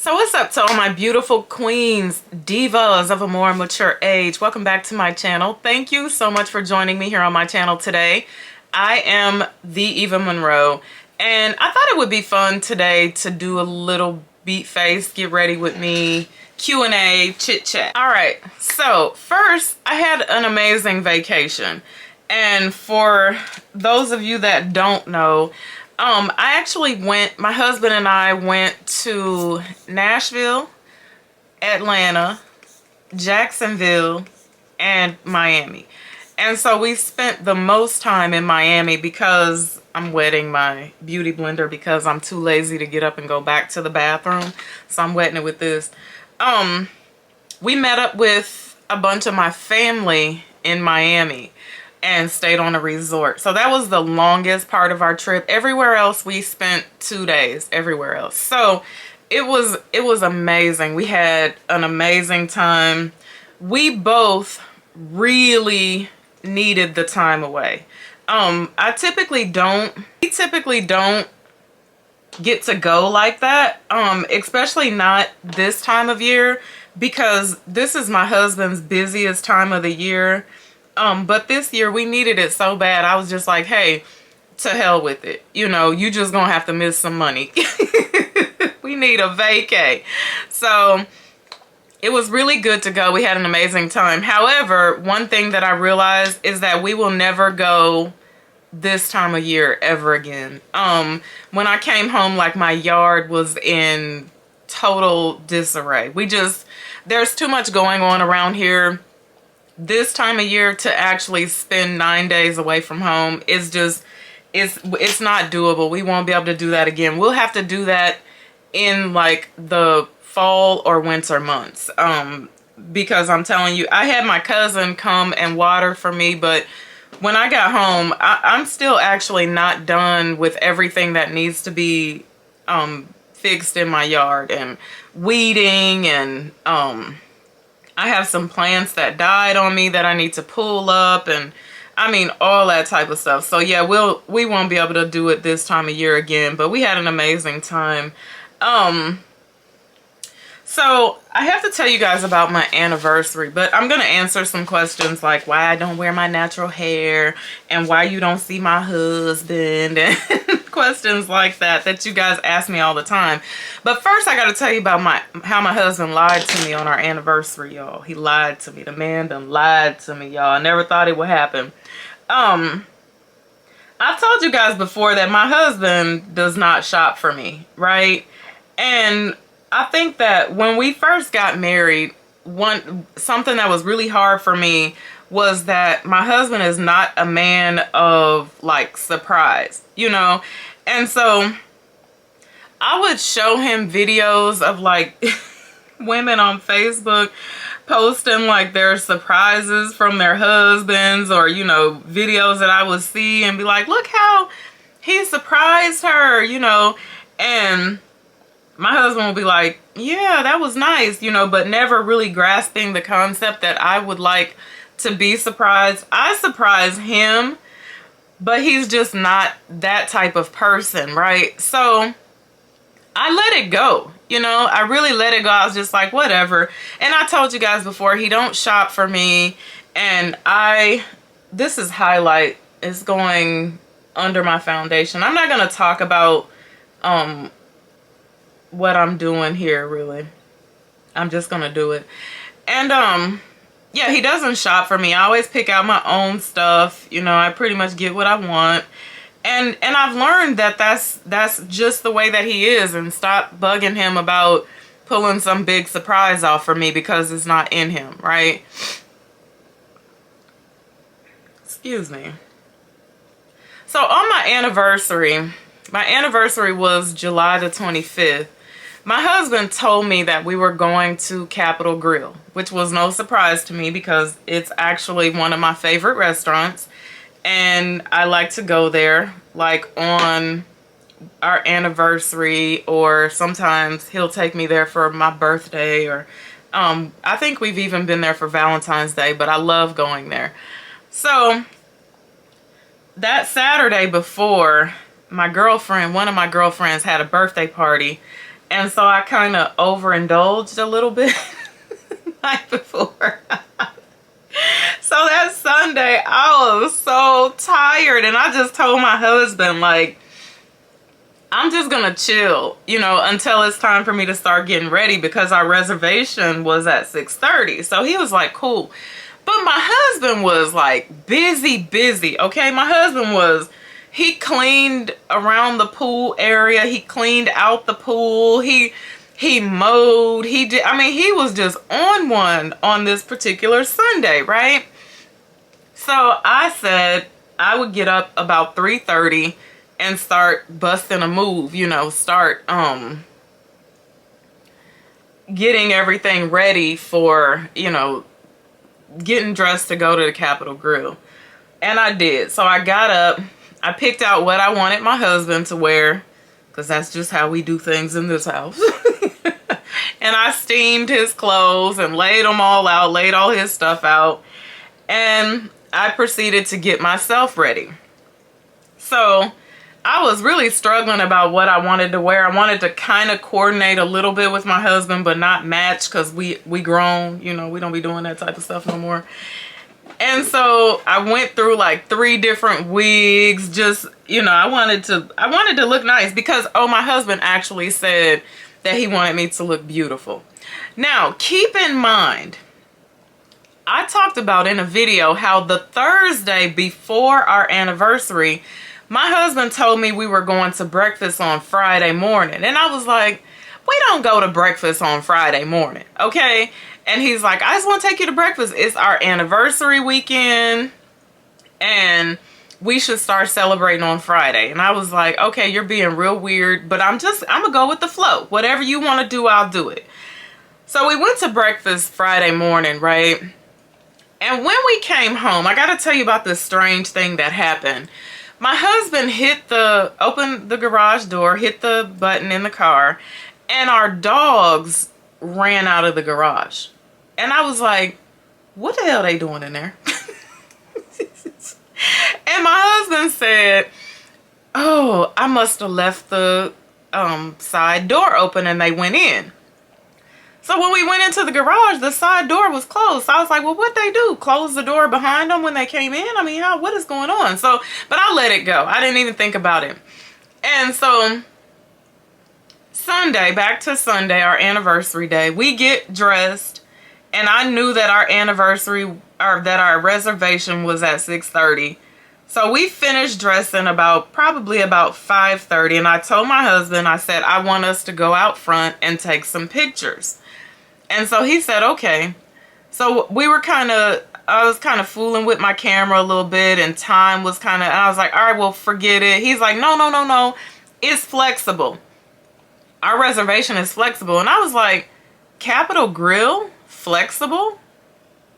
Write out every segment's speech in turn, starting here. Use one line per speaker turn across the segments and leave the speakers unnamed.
So what's up to all my beautiful queens, divas of a more mature age? Welcome back to my channel. Thank you so much for joining me here on my channel today. I am the Eva Monroe, and I thought it would be fun today to do a little beat face, get ready with me, Q&A, chit chat. All right, so first I had an amazing vacation. And for those of you that don't know, I actually my husband and I went to Nashville, Atlanta, Jacksonville, and Miami. And so we spent the most time in Miami because I'm wetting my beauty blender because I'm too lazy to get up and go back to the bathroom. So I'm wetting it with this. We met up with a bunch of my family in Miami and stayed on a resort. So that was the longest part of our trip. Everywhere else we spent 2 days, everywhere else. So it was amazing. We had an amazing time. We both really needed the time away. We typically don't get to go like that, especially not this time of year, because this is my husband's busiest time of the year. But this year we needed it so bad. I was just like, hey, to hell with it. You know, you just gonna have to miss some money. We need a vacay. So it was really good to go. We had an amazing time. However, one thing that I realized is that we will never go this time of year ever again. When I came home, like, my yard was in total disarray. There's too much going on around here. This time of year to actually spend 9 days away from home is just, it's not doable. We won't be able to do that again. We'll have to do that in like the fall or winter months. Because I'm telling you, I had my cousin come and water for me, but when I got home, I'm still actually not done with everything that needs to be fixed in my yard, and weeding, and I have some plants that died on me that I need to pull up, and I mean, all that type of stuff. So yeah, we won't be able to do it this time of year again, but we had an amazing time. So I have to tell you guys about my anniversary, but I'm going to answer some questions like why I don't wear my natural hair and why you don't see my husband and questions like that you guys ask me all the time. But first I got to tell you about how my husband lied to me on our anniversary, y'all. He lied to me. The man done lied to me, y'all. I never thought it would happen. I've told you guys before that my husband does not shop for me, right? And I think that when we first got married, something that was really hard for me was that my husband is not a man of like surprise, you know? And so I would show him videos of like women on Facebook posting like their surprises from their husbands, or, you know, videos that I would see and be like, look how he surprised her, you know? And my husband will be like, yeah, that was nice, you know, but never really grasping the concept that I would like to be surprised. I surprise him, but he's just not that type of person, right? So I let it go, you know, I really let it go. I was just like, whatever. And I told you guys before, he don't shop for me. And this is highlight, it's going under my foundation. I'm not going to talk about, what I'm doing here, really. I'm just gonna do it. And yeah, he doesn't shop for me. I always pick out my own stuff, you know. I pretty much get what I want, and I've learned that that's just the way that he is, and stop bugging him about pulling some big surprise off for me because it's not in him, right? Excuse me. So on my anniversary was July the 25th. My husband told me that we were going to Capitol Grill, which was no surprise to me because it's actually one of my favorite restaurants. And I like to go there like on our anniversary, or sometimes he'll take me there for my birthday, or I think we've even been there for Valentine's Day, but I love going there. So that Saturday before, one of my girlfriends had a birthday party, And so I kind of overindulged a little bit the night before. So that Sunday, I was so tired, and I just told my husband, like, I'm just gonna chill, you know, until it's time for me to start getting ready, because our reservation was at 6:30. So he was like, cool. But my husband was like busy, okay? My husband he cleaned around the pool area. He cleaned out the pool. He mowed. I mean, he was just on one on this particular Sunday, right? So I said I would get up about 3:30 and start busting a move, you know, start getting everything ready for, you know, getting dressed to go to the Capitol Grill. And I did. So I got up, I picked out what I wanted my husband to wear, because that's just how we do things in this house. And I steamed his clothes and laid them all out, laid all his stuff out. And I proceeded to get myself ready. So I was really struggling about what I wanted to wear. I wanted to kind of coordinate a little bit with my husband, but not match, because we grown, you know, we don't be doing that type of stuff no more. And so I went through like 3 different wigs. Just, you know, I wanted to look nice, because, oh, my husband actually said that he wanted me to look beautiful. Now, keep in mind, I talked about in a video how the Thursday before our anniversary, my husband told me we were going to breakfast on Friday morning. And I was like, we don't go to breakfast on Friday morning, okay? And he's like, I just want to take you to breakfast. It's our anniversary weekend, and we should start celebrating on Friday. And I was like, okay, you're being real weird, but I'm gonna go with the flow. Whatever you want to do, I'll do it. So we went to breakfast Friday morning, right? And when we came home, I got to tell you about this strange thing that happened. My husband opened the garage door, hit the button in the car, and our dogs ran out of the garage. And I was like, what the hell are they doing in there? And my husband said, oh, I must have left the side door open and they went in. So when we went into the garage, the side door was closed. So I was like, well, what'd they do? Close the door behind them when they came in? I mean, what is going on? So, but I let it go. I didn't even think about it. And so Sunday, back to Sunday, our anniversary day, we get dressed, and I knew that our anniversary, or that our reservation was at 6:30. So we finished dressing probably about 5:30, and I told my husband, I said, I want us to go out front and take some pictures. And so he said, okay. So I was kind of fooling with my camera a little bit, and time was and I was like, all right, well, forget it. He's like, no. It's flexible. Our reservation is flexible. And I was like, Capitol Grill? Flexible?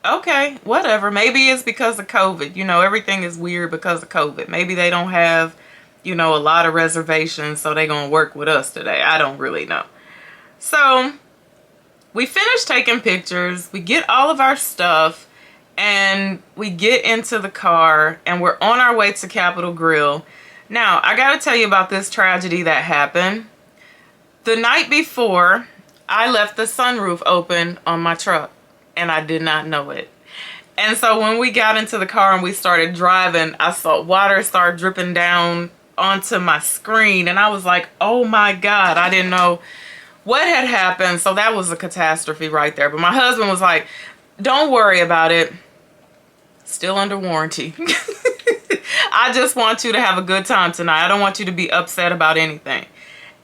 Okay, whatever. Maybe it's because of COVID. You know, everything is weird because of COVID. Maybe they don't have, you know, a lot of reservations, so they're going to work with us today. I don't really know. So we finish taking pictures. We get all of our stuff, and we get into the car, and we're on our way to Capitol Grill. Now, I got to tell you about this tragedy that happened. The night before, I left the sunroof open on my truck, and I did not know it. And so when we got into the car and we started driving, I saw water start dripping down onto my screen, and I was like, oh my God, I didn't know what had happened. So that was a catastrophe right there. But my husband was like, don't worry about it. Still under warranty. I just want you to have a good time tonight. I don't want you to be upset about anything.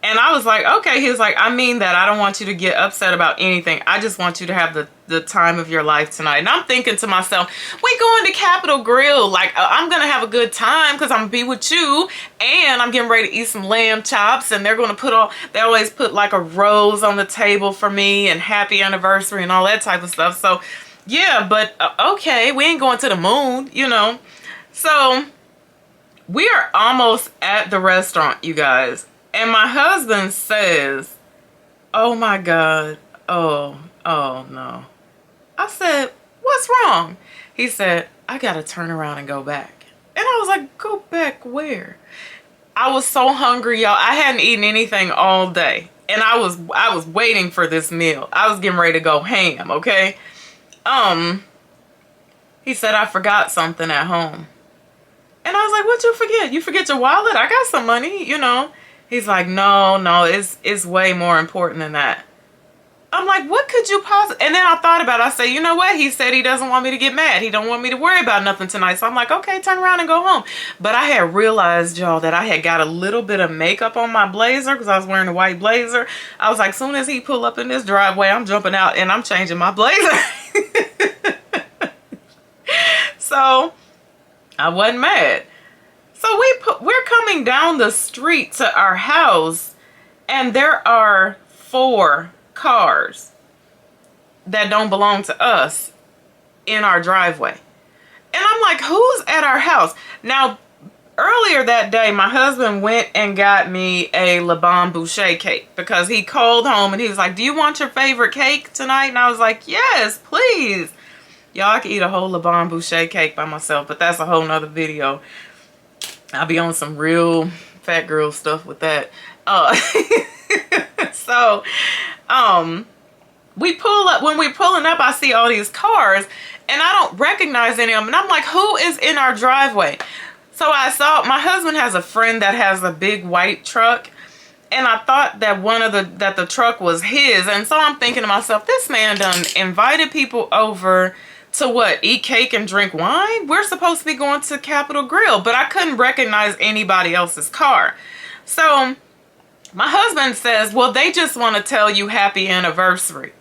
And I was like, okay. He was like, I mean that. I don't want you to get upset about anything. I just want you to have the time of your life tonight. And I'm thinking to myself, we going to Capitol Grill. Like, I'm going to have a good time because I'm going to be with you. And I'm getting ready to eat some lamb chops. And they're going to they always put like a rose on the table for me and happy anniversary and all that type of stuff. So, yeah, but okay, we ain't going to the moon, you know. So, we are almost at the restaurant, you guys. And my husband says, oh my God, oh no. I said, what's wrong? He said, I gotta turn around and go back. And I was like, go back where? I was so hungry, y'all. I hadn't eaten anything all day. And I was waiting for this meal. I was getting ready to go ham, okay? He said, I forgot something at home. And I was like, what'd you forget? You forget your wallet? I got some money, you know. He's like, no, it's way more important than that. I'm like, what could you possibly... And then I thought about it. I said, you know what? He said he doesn't want me to get mad. He don't want me to worry about nothing tonight. So I'm like, okay, turn around and go home. But I had realized, y'all, that I had got a little bit of makeup on my blazer because I was wearing a white blazer. I was like, soon as he pull up in this driveway, I'm jumping out and I'm changing my blazer. So I wasn't mad. So we're coming down the street to our house, and there are 4 cars that don't belong to us in our driveway. And I'm like, who's at our house? Now, earlier that day, my husband went and got me a Le Bon Boucher cake because he called home and he was like, do you want your favorite cake tonight? And I was like, yes, please. Y'all, I could eat a whole Le Bon Boucher cake by myself, but that's a whole nother video. I'll be on some real fat girl stuff with that. So, we pull up. When we're pulling up, I see all these cars, and I don't recognize any of them. And I'm like, who is in our driveway? So I saw, my husband has a friend that has a big white truck, and I thought that that the truck was his. And so I'm thinking to myself, this man done invited people over to what? Eat cake and drink wine? We're supposed to be going to Capitol Grill, but I couldn't recognize anybody else's car. So my husband says, well, they just want to tell you happy anniversary.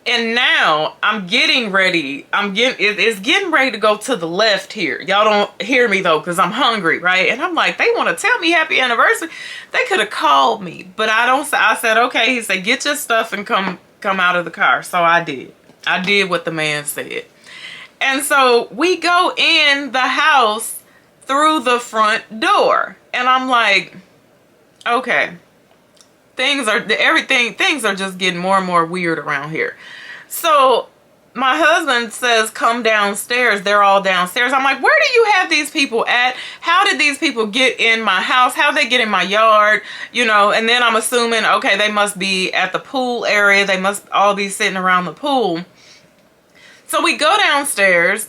And now I'm getting ready. It's getting ready to go to the left here. Y'all don't hear me though, because I'm hungry, right? And I'm like, they want to tell me happy anniversary. They could have called me, but I said, okay. He said, get your stuff and come out of the car. So I did. I did what the man said. And so we go in the house through the front door. And I'm like, okay, things are just getting more and more weird around here. So my husband says, come downstairs. They're all downstairs. I'm like, where do you have these people at? How did these people get in my house? How they get in my yard? You know, and then I'm assuming, okay, they must be at the pool area. They must all be sitting around the pool. So we go downstairs.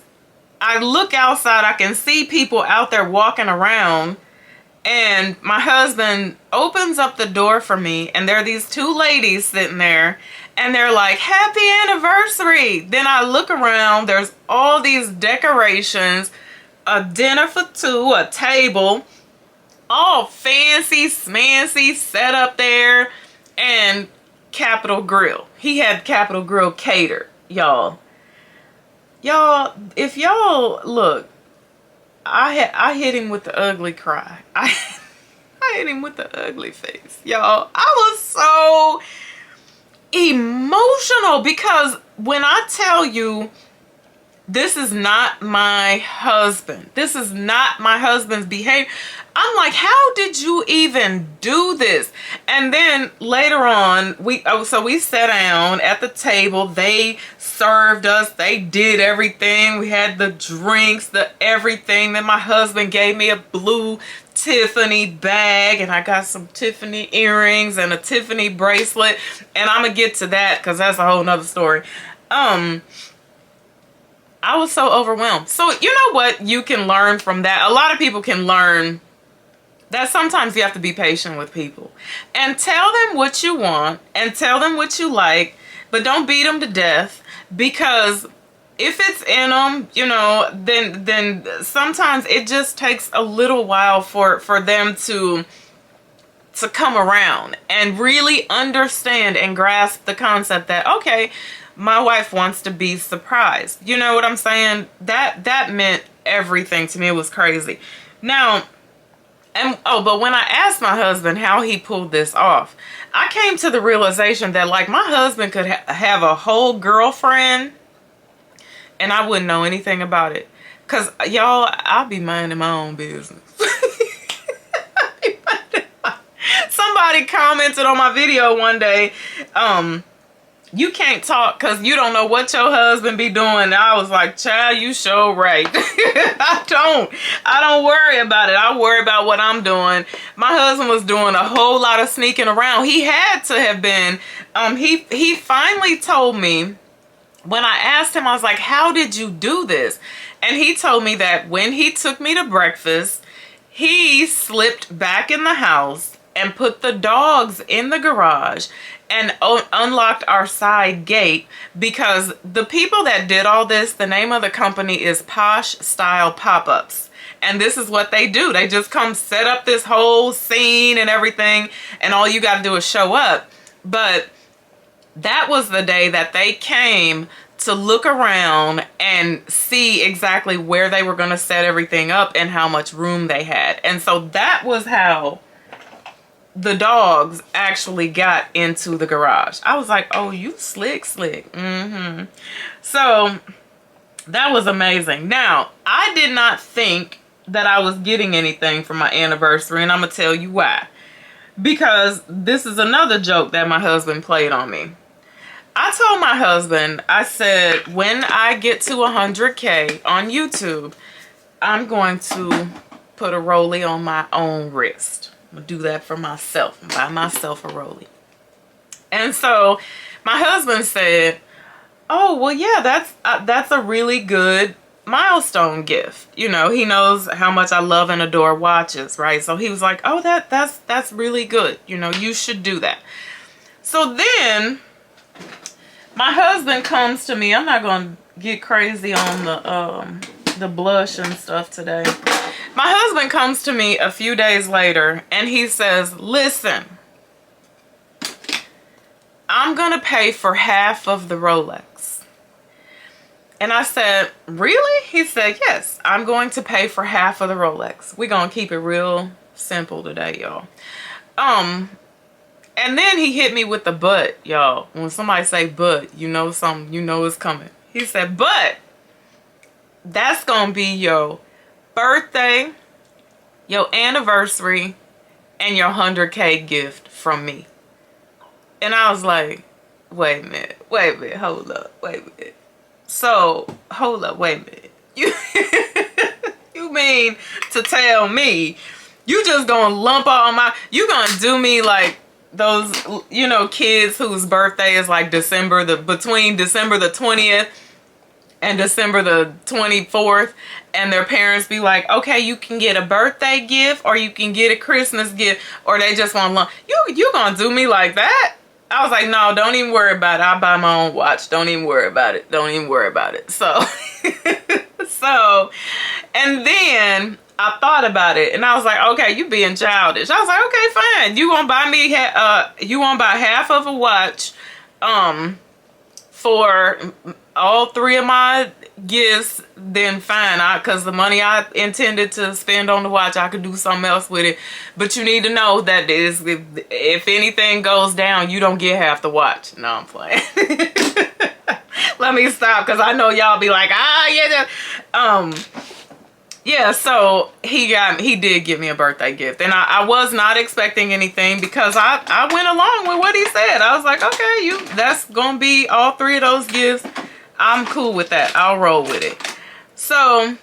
I look outside. I can see people out there walking around. And my husband opens up the door for me. And there are these 2 ladies sitting there. And they're like, happy anniversary. Then I look around. There's all these decorations. A dinner for 2. A table. All fancy, smancy set up there. And Capitol Grill. He had Capitol Grill catered, y'all. Y'all, if y'all look, I hit him with the ugly cry. I hit him with the ugly face. Y'all, I was so emotional because when I tell you this is not my husband, this is not my husband's behavior, I'm like, how did you even do this? And then later on, we sat down at the table. They served us. They did everything. We had the drinks, the everything. Then my husband gave me a blue Tiffany bag, and I got some Tiffany earrings and a Tiffany bracelet. And I'm gonna get to that because that's a whole nother story. I was so overwhelmed. So you know what you can learn from that? A lot of people can learn that sometimes you have to be patient with people and tell them what you want and tell them what you like, but don't beat them to death, because if it's in them, you know, then sometimes it just takes a little while for them to come around and really understand and grasp the concept that, okay, my wife wants to be surprised. You know what I'm saying? That meant everything to me. It was crazy. Now, but when I asked my husband how he pulled this off, I came to the realization that, like, my husband could have a whole girlfriend and I wouldn't know anything about it. Because, y'all, I'll be minding my own business. Somebody commented on my video one day, you can't talk because you don't know what your husband be doing. And I was like, child, you sure right. I don't worry about it. I worry about what I'm doing. My husband was doing a whole lot of sneaking around. He had to have been. He finally told me, when I asked him, I was like, how did you do this? And he told me that when he took me to breakfast, he slipped back in the house and put the dogs in the garage and unlocked our side gate, because the people that did all this, the name of the company is Posh Style Pop-Ups. And this is what they do. They just come set up this whole scene and everything, and all you got to do is show up. But that was the day that they came to look around and see exactly where they were going to set everything up and how much room they had. And so that was how the dogs actually got into the garage. I was like, oh, you slick. So that was amazing. Now, I did not think that I was getting anything for my anniversary, and I'm going to tell you why. Because this is another joke that my husband played on me. I told my husband, I said, when I get to 100K on YouTube, I'm going to put a rollie on my own wrist. I'm going to do that for myself, buy myself a rollie. And so my husband said, oh, well, yeah, that's a really good milestone gift. You know, he knows how much I love and adore watches, right? So he was like, oh, that's really good. You know, you should do that. So then my husband comes to me. I'm not going to get crazy on the blush and stuff today. My husband comes to me a few days later and he says, listen, I'm going to pay for half of the Rolex. And I said, really? He said, yes, I'm going to pay for half of the Rolex. We're going to keep it real simple today, y'all. And then he hit me with the but, y'all. When somebody say but, you know something, you know it's coming. He said, but that's going to be your birthday, your anniversary, and your 100K gift from me. And I was like, wait a minute, hold up, wait a minute. So, hold up, wait a minute. You mean to tell me you just gonna lump all my, you gonna do me like those, you know, kids whose birthday is like between December the 20th and December the 24th, and their parents be like, okay, you can get a birthday gift or you can get a Christmas gift, or they just want lump. You gonna do me like that? I was like, no, don't even worry about it. I'll buy my own watch. Don't even worry about it. Don't even worry about it. So, and then I thought about it and I was like, okay, you being childish. I was like, okay, fine. You won't buy me, you won't buy half of a watch, for all three of my gifts, then fine. Cause the money I intended to spend on the watch, I could do something else with it. But you need to know that if anything goes down, you don't get half the watch. No, I'm playing. Let me stop, cause I know y'all be like, yeah, so he did give me a birthday gift, and I was not expecting anything because I went along with what he said. I was like, okay, that's gonna be all three of those gifts. I'm cool with that. I'll roll with it. So,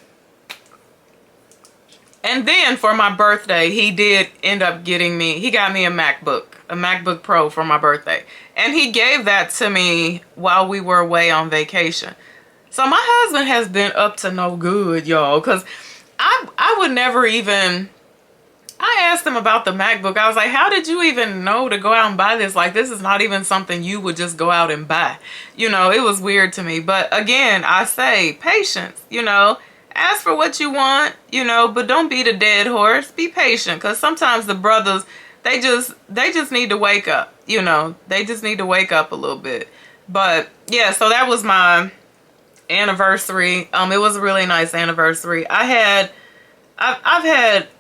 and then for my birthday, he did end up getting me, he got me a MacBook Pro for my birthday. And he gave that to me while we were away on vacation. So my husband has been up to no good, y'all, because I would never even, I asked him about the MacBook. I was like, how did you even know to go out and buy this? Like, this is not even something you would just go out and buy. You know, it was weird to me. But again, I say patience, you know, ask for what you want, you know, but don't beat a dead horse. Be patient, because sometimes the brothers, they just need to wake up, you know, they just need to wake up a little bit. But yeah, so that was my anniversary. It was a really nice anniversary. I've had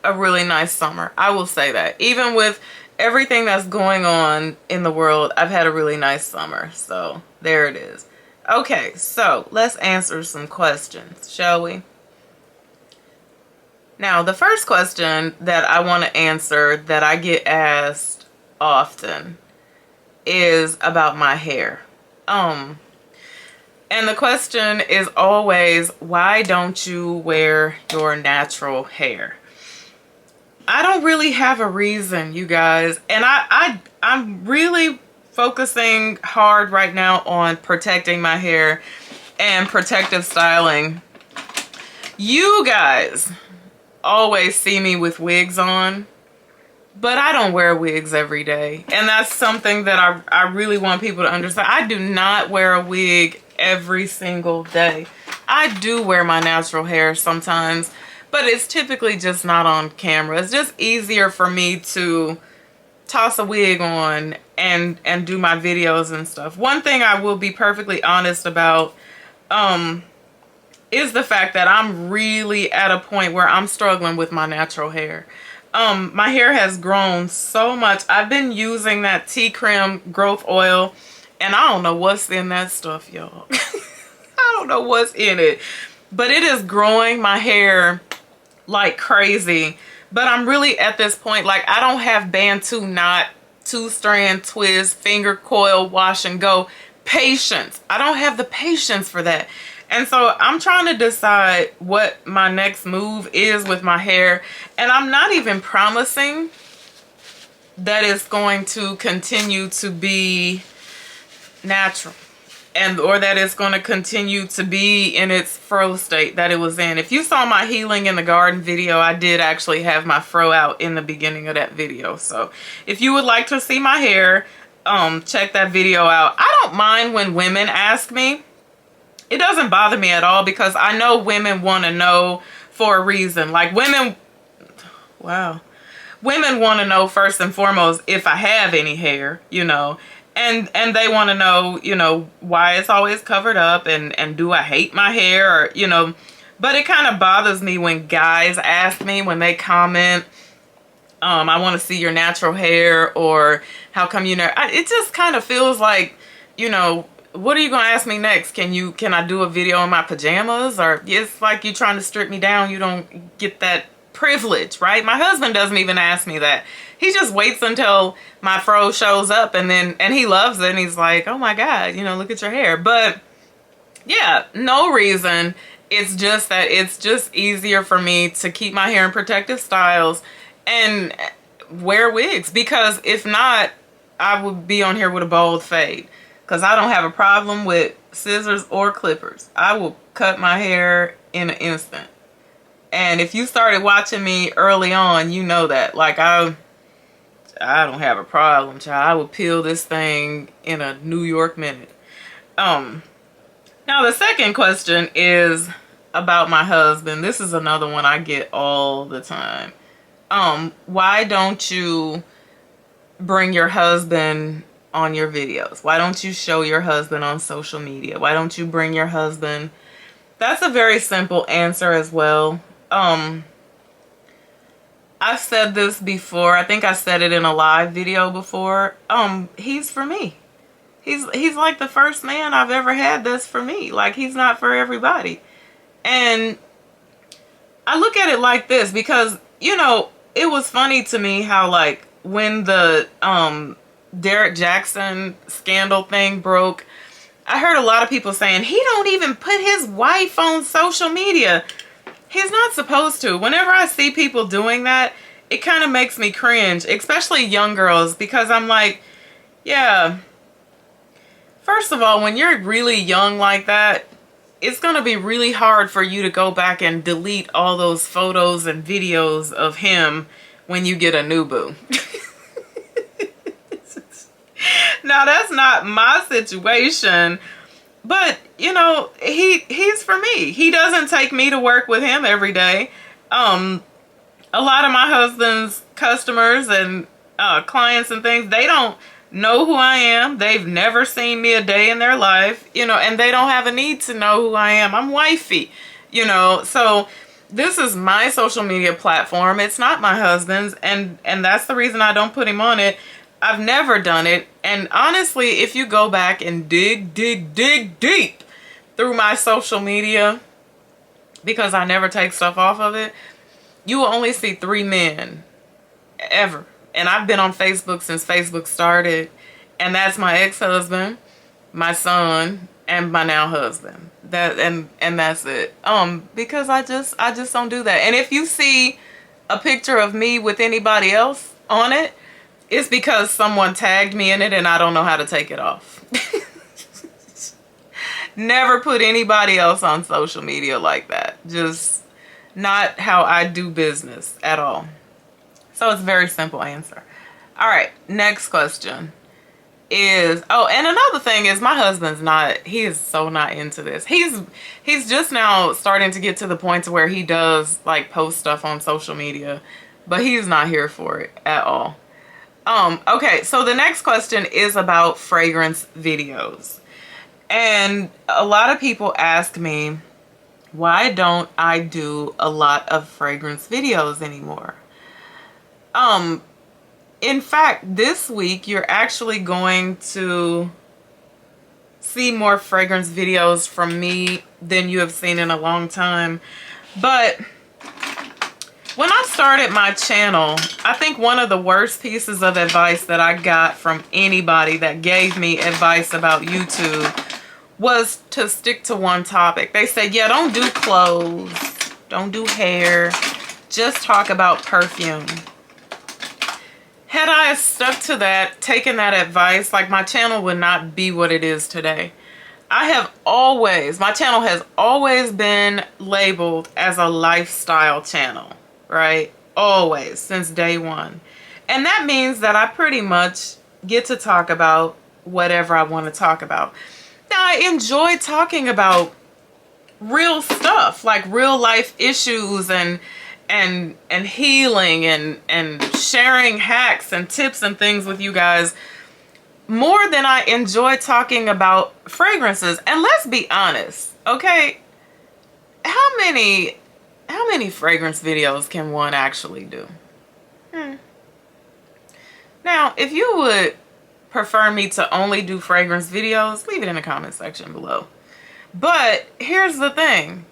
a really nice summer. I will say that. Even with everything that's going on in the world, I've had a really nice summer. So there it is. Okay, so let's answer some questions, shall we? Now, the first question that I want to answer that I get asked often is about my hair. And the question is always, why don't you wear your natural hair? I don't really have a reason, you guys. And I'm really focusing hard right now on protecting my hair and protective styling. You guys always see me with wigs on, but I don't wear wigs every day. And that's something that I really want people to understand. I do not wear a wig every single day. I do wear my natural hair sometimes, but it's typically just not on camera. It's just easier for me to toss a wig on and do my videos and stuff. One thing I will be perfectly honest about is the fact that I'm really at a point where I'm struggling with my natural hair. My hair has grown so much. I've been using that tea cream growth oil, and I don't know what's in that stuff, y'all. I don't know what's in it, but it is growing my hair like crazy. But I'm really at this point, like, I don't have Bantu knot, 2-strand twist, finger coil, wash and go patience. I don't have the patience for that. And so I'm trying to decide what my next move is with my hair. And I'm not even promising that it's going to continue to be natural, and or that it's going to continue to be in its fro state that it was in. If you saw my healing in the garden video, I did actually have my fro out in the beginning of that video. So if you would like to see my hair, check that video out. I don't mind when women ask me. It doesn't bother me at all, because I know women want to know for a reason. Like, women want to know first and foremost if I have any hair, you know. And they want to know, you know, why it's always covered up, and do I hate my hair, or, you know. But it kind of bothers me when guys ask me, when they comment, I want to see your natural hair, or how come you know. It just kind of feels like, you know, what are you gonna ask me next? Can I do a video in my pajamas? Or it's like you trying to strip me down. You don't get that privilege, right? My husband doesn't even ask me that. He just waits until my fro shows up, and he loves it, and he's like, oh my God, you know, look at your hair. But yeah, no reason. It's just that it's just easier for me to keep my hair in protective styles and wear wigs, because if not, I would be on here with a bald fade. Because I don't have a problem with scissors or clippers. I will cut my hair in an instant. And if you started watching me early on, you know that. Like, I don't have a problem, child. I will peel this thing in a New York minute. Now the second question is about my husband. This is another one I get all the time. Why don't you bring your husband on your videos? Why don't you show your husband on social media? Why don't you bring your husband? That's a very simple answer as well. I've said this before. I think I said it in a live video before. He's for me. He's like the first man I've ever had that's for me. Like, he's not for everybody. And I look at it like this, because, you know, it was funny to me how, like, when the Derek Jackson scandal thing broke, I heard a lot of people saying he don't even put his wife on social media. He's not supposed to. Whenever I see people doing that, it kind of makes me cringe, especially young girls, because I'm like, yeah, first of all, when you're really young like that, it's going to be really hard for you to go back and delete all those photos and videos of him when you get a new boo. Now, that's not my situation, but, you know, he's for me. He doesn't take me to work with him every day. A lot of my husband's customers and clients and things, they don't know who I am. They've never seen me a day in their life, you know, and they don't have a need to know who I am. I'm wifey, you know, so this is my social media platform. It's not my husband's, and that's the reason I don't put him on it. I've never done it. And honestly, if you go back and dig deep through my social media, because I never take stuff off of it, you will only see 3 men ever. And I've been on Facebook since Facebook started. And that's my ex-husband, my son, and my now husband. That and that's it. Because I just don't do that. And if you see a picture of me with anybody else on it, it's because someone tagged me in it and I don't know how to take it off. Never put anybody else on social media like that. Just not how I do business at all. So it's a very simple answer. All right, next question is, oh, and another thing is my husband's not, he is so not into this. He's just now starting to get to the point to where he does like post stuff on social media, but he's not here for it at all. Okay, so the next question is about fragrance videos. And a lot of people ask me, why don't I do a lot of fragrance videos anymore? In fact, this week you're actually going to see more fragrance videos from me than you have seen in a long time. But when I started my channel, I think one of the worst pieces of advice that I got from anybody that gave me advice about YouTube was to stick to one topic. They said, yeah, don't do clothes, don't do hair, just talk about perfume. Had I stuck to that, taken that advice, like my channel would not be what it is today. My channel has always been labeled as a lifestyle channel, right? Always, since day one. And that means that I pretty much get to talk about whatever I want to talk about. Now, I enjoy talking about real stuff, like real life issues and healing and sharing hacks and tips and things with you guys more than I enjoy talking about fragrances. And let's be honest, okay? How many fragrance videos can one actually do? Now, if you would prefer me to only do fragrance videos, leave it in the comment section below. But here's the thing.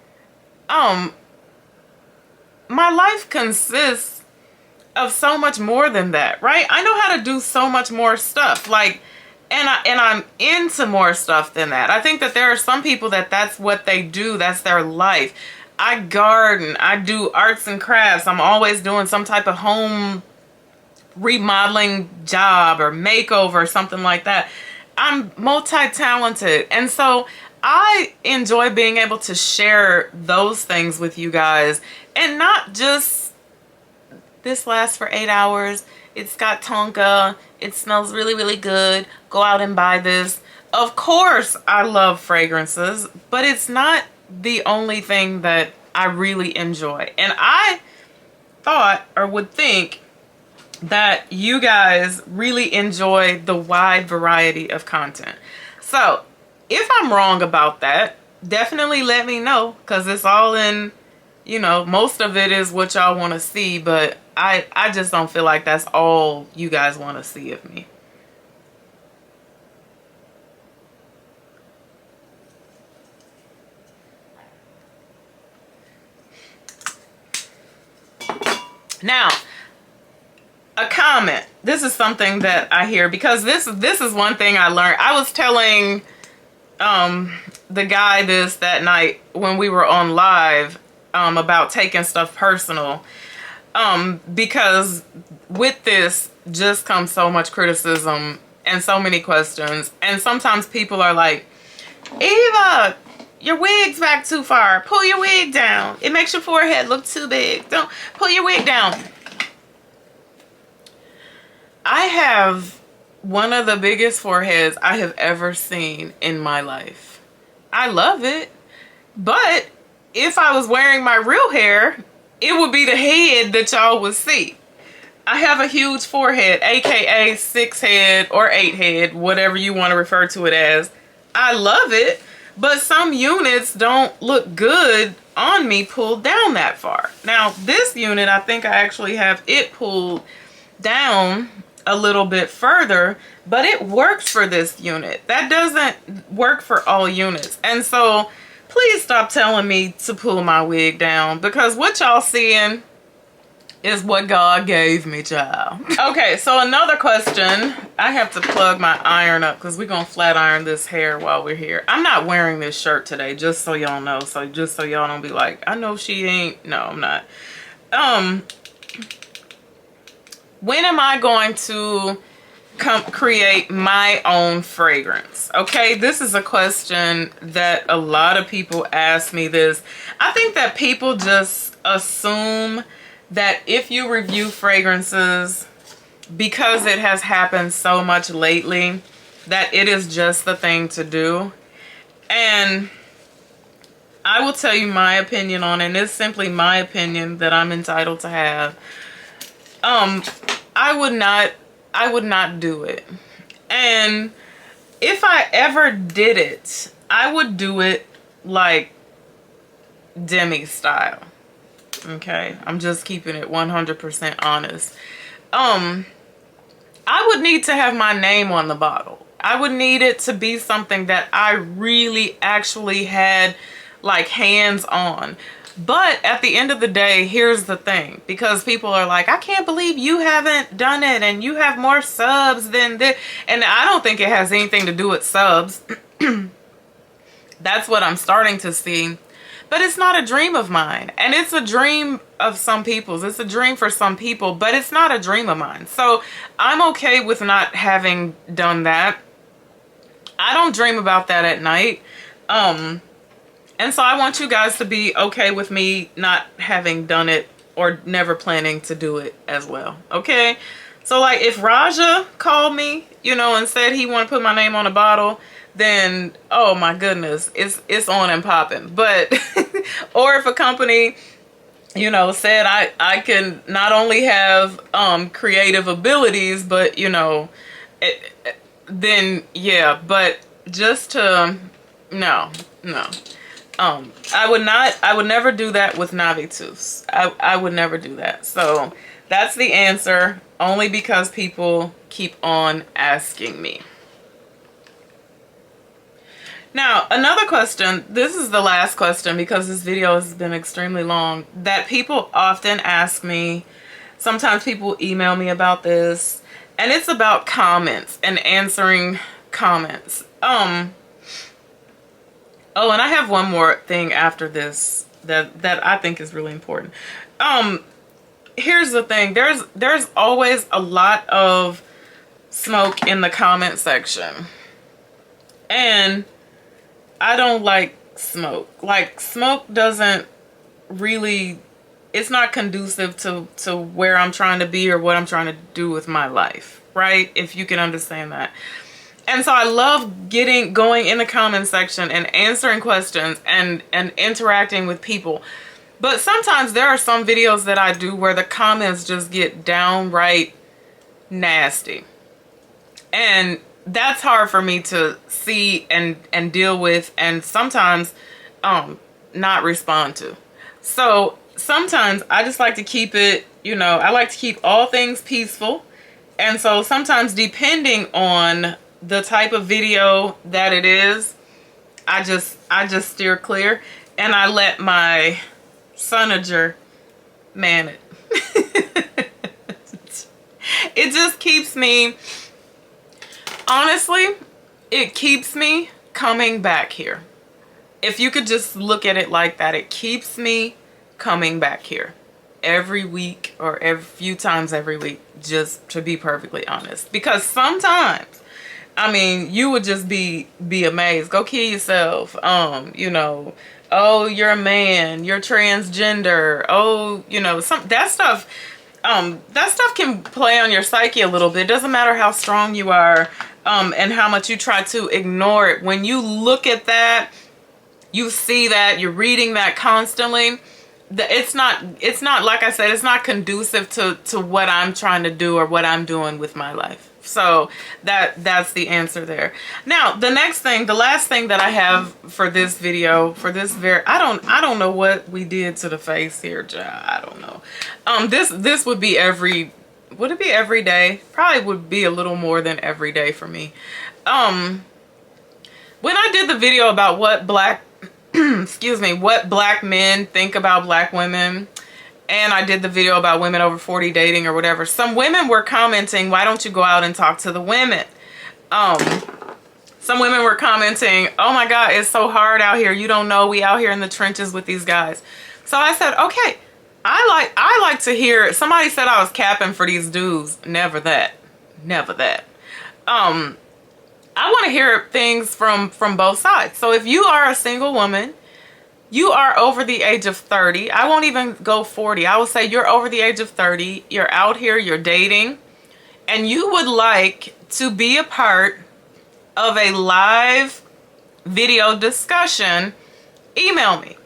My life consists of so much more than that, right? I know how to do so much more stuff, like, and I'm into more stuff than that. I think that there are some people that's what they do, that's their life. I garden, I do arts and crafts. I'm always doing some type of home remodeling job or makeover, something like that. I'm multi-talented, and so I enjoy being able to share those things with you guys, and not just this lasts for 8 hours, it's got tonka, it smells really, really good, go out and buy this. Of course I love fragrances, but it's not the only thing that I really enjoy. And I thought, or would think, that you guys really enjoy the wide variety of content. So if I'm wrong about that, definitely let me know, because it's all in, you know, most of it is what y'all want to see, but I just don't feel like that's all you guys want to see of me. Now, a comment. This is something that I hear, because this is one thing I learned. I was telling the guy this that night when we were on live about taking stuff personal, because with this just comes so much criticism and so many questions, and sometimes people are like, Eva, your wig's back too far, pull your wig down, it makes your forehead look too big, don't pull your wig down. I have one of the biggest foreheads I have ever seen in my life. I love it. But if I was wearing my real hair, it would be the head that y'all would see. I have a huge forehead, aka 6 head or 8 head, whatever you want to refer to it as. I love it, but some units don't look good on me pulled down that far. Now, this unit, I think I actually have it pulled down a little bit further, but it works for this unit. That doesn't work for all units. And so please stop telling me to pull my wig down, because what y'all seeing is what God gave me, child. Okay, so another question. I have to plug my iron up because we're going to flat iron this hair while we're here. I'm not wearing this shirt today, just so y'all know. So just so y'all don't be like, I know she ain't. No, I'm not. When am I going to create my own fragrance? Okay, this is a question that a lot of people ask me this. I think that people just assume that if you review fragrances, because it has happened so much lately, that it is just the thing to do. And I will tell you my opinion on it, and it's simply my opinion that I'm entitled to have. I would not do it. And if I ever did it, I would do it like Demi style. Okay, I'm just keeping it 100% honest. I would need to have my name on the bottle. I would need it to be something that I really actually had like hands on. But at the end of the day, here's the thing, because people are like, I can't believe you haven't done it and you have more subs than this. And I don't think it has anything to do with subs. That's what I'm starting to see. But it's not a dream of mine. And it's a dream of some people's. It's a dream for some people, but it's not a dream of mine. So I'm okay with not having done that. I don't dream about that at night. And so I want you guys to be okay with me not having done it or never planning to do it as well. Okay? So like if Raja called me, you know, and said he wanted to put my name on a bottle, then oh my goodness, it's on and popping. But or if a company, you know, said I can not only have creative abilities, but you know, then yeah, but just to no. I would never do that with Navitus. I would never do that. So that's the answer, only because people keep on asking me. Now, another question, this is the last question because this video has been extremely long, that people often ask me, sometimes people email me about this, and it's about comments and answering comments. Oh, and I have one more thing after this that I think is really important. Here's the thing, there's always a lot of smoke in the comment section. And I don't like smoke. Like smoke doesn't really, it's not conducive to where I'm trying to be or what I'm trying to do with my life, right? If you can understand that. And so I love going in the comment section and answering questions and interacting with people. But sometimes there are some videos that I do where the comments just get downright nasty. And that's hard for me to see and deal with, and sometimes not respond to. So sometimes I just like to keep it, you know, I like to keep all things peaceful. And so sometimes depending on the type of video that it is, I just steer clear and I let my sonager man it. It just keeps me, honestly, it keeps me coming back here. If you could just look at it like that, it keeps me coming back here every week or every few times every week, just to be perfectly honest. Because sometimes, I mean, you would just be amazed. Go kill yourself. You know, oh, you're a man, you're transgender. Oh, you know, that stuff can play on your psyche a little bit. It doesn't matter how strong you are, and how much you try to ignore it. When you look at that, you see that, you're reading that constantly. It's not, like I said, it's not conducive to what I'm trying to do or what I'm doing with my life. So that's the answer there. Now, the last thing that I have for this video, for this I don't know what we did to the face here, I don't know. This would be would it be every day? Probably would be a little more than every day for me. When I did the video about what black excuse me, what black men think about black women, and I did the video about women over 40 dating or whatever, some women were commenting, why don't you go out and talk to the women? Some women were commenting, oh my God, it's so hard out here. You don't know, we out here in the trenches with these guys. So I said, okay, I like to hear, somebody said I was capping for these dudes. Never that. Never that. I want to hear things from both sides. So if you are a single woman, you are over the age of 30. I won't even go 40. I will say you're over the age of 30. You're out here, you're dating, and you would like to be a part of a live video discussion, email me.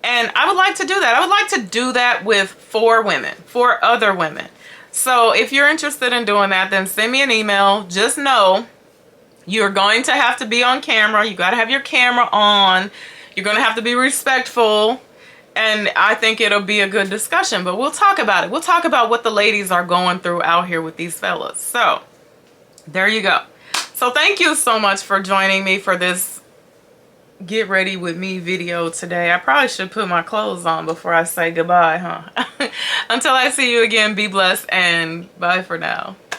And I would like to do that. I would like to do that with 4 women, 4 other women. So if you're interested in doing that, then send me an email. Just know you're going to have to be on camera. You got to have your camera on. You're going to have to be respectful. And I think it'll be a good discussion, but we'll talk about it. We'll talk about what the ladies are going through out here with these fellas. So there you go. So thank you so much for joining me for this get ready with me video today. I probably should put my clothes on before I say goodbye, huh? Until I see you again, be blessed and bye for now.